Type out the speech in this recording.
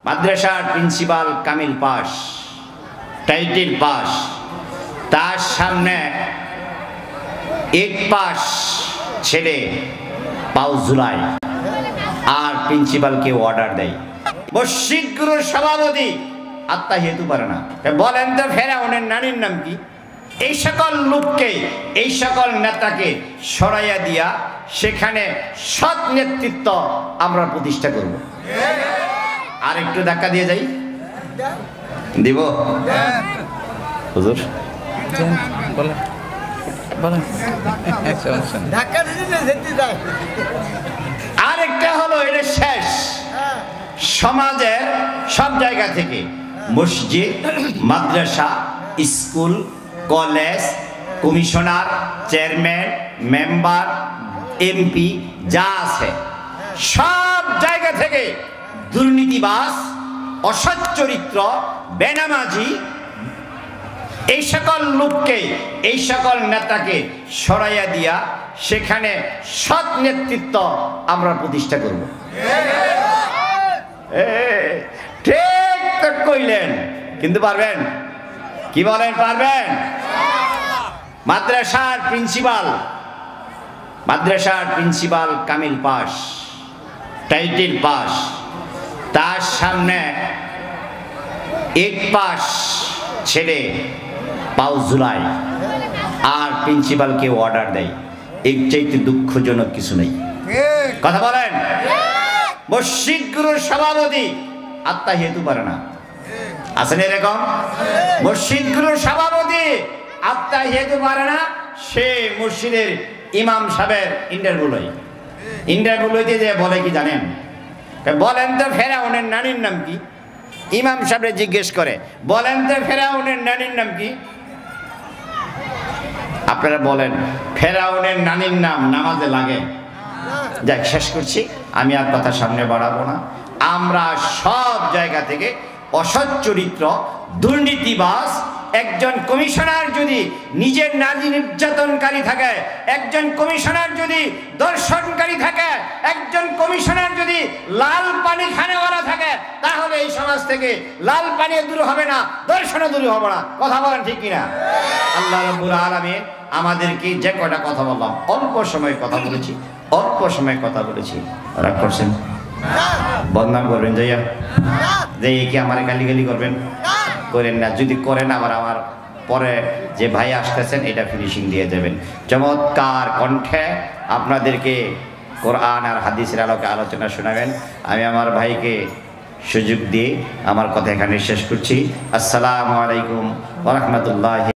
মাদ্রাসার principal Kamil pass, title pass, তার সামনে এক পাস ছেড়ে পাও ঝুলায় আর প্রিন্সিপালকে অর্ডার দেয়। মসজিদ গুরুর সভাপতি আত্মা হেতু পারে না। বলেন তো ফেরাউনের নানির নাম কি? এই সকল লোককে, এই সকল নেতাকে সরাইয়া দিয়া সেখানে সৎ নেতৃত্ব আমরা প্রতিষ্ঠা করব। আর একটু ধাক্কা দিয়ে যাই, দিব হুজুর? আর একটা হলো, এটা শেষ। সমাজের সব জায়গা থেকে মসজিদ, মাদ্রাসা, school, college, commissioner, chairman, member, MP যা আছে সব জায়গা থেকে দুর্নীতিবাজ, অসৎ চরিত্র, বেনামাজি এই সকল লোককে, এই সকল নেতাকে সরাইয়া দিয়া সেখানে সৎ নেতৃত্ব আমরা প্রতিষ্ঠা করব। ঠিক তো কইলেন, কিন্তু পারবেন? কি বলেন, পারবেন? মাদ্রাসার principal Kamil pass, title pass, তার সামনে এক পাস ছেড়ে পাও ঝুলায় আর প্রিন্সিপালকে অর্ডার দেয়। এর চাইতে দুঃখজনক কিছু নেই। কথা বলেন? মসজিদ গুরুর সভাপতি আত্মা হেতু পারে না। আছেন এরকম? মসজিদ গুরুর সভাপতি আত্মা হেতু পারে না। সে মসজিদের ইমাম সাহেবের ইন্টারভিউ লইতে যে বলে কি জানেন? বলেন তো ফেরাউনের নানির নাম কি? ইমাম সাহেব জিজ্ঞেস করে, বলেন তো ফেরাউনের নানির নাম কি? আপনারা বলেন, ফেরাউনের নানির নাম নামাজে লাগে? যাক, শেষ করছি, আমি আর কথা সামনে বাড়াবো না। আমরা সব জায়গা থেকে অসৎ চরিত্র, দুর্নীতিবাজ, একজন কমিশনার যদি নিজের নারী নির্যাতনকারী থাকে, একজন কমিশনার যদি দর্শনকারী থাকে, একজন কমিশনার যদি লাল পানি খানেওয়ালা থাকে, তাহলে এই সমাজ থেকে লাল পানি দূর হবে না, দর্শনও দূর হবে না। কথা বলেন ঠিক কিনা? আল্লাহ রাব্বুল আলামিন আমাদেরকে যে কয়টা কথা বললাম, অল্প সময় কথা বলেছি, রাগ করছেন? বদনাম করবেন যাইয়া যে কি আমার গালি করবেন? করেন না। যদি করেন আবার আমার পরে যে ভাই আসতেছেন এটা ফিনিশিং দিয়ে দেবেন। চমৎকার কণ্ঠে আপনাদেরকে কোরআন আর হাদিসের আলোকে আলোচনা শোনাবেন। আমি আমার ভাইকে সুযোগ দিয়ে আমার কথা এখানে শেষ করছি। আসসালামু আলাইকুম ওয়া রাহমাতুল্লাহি।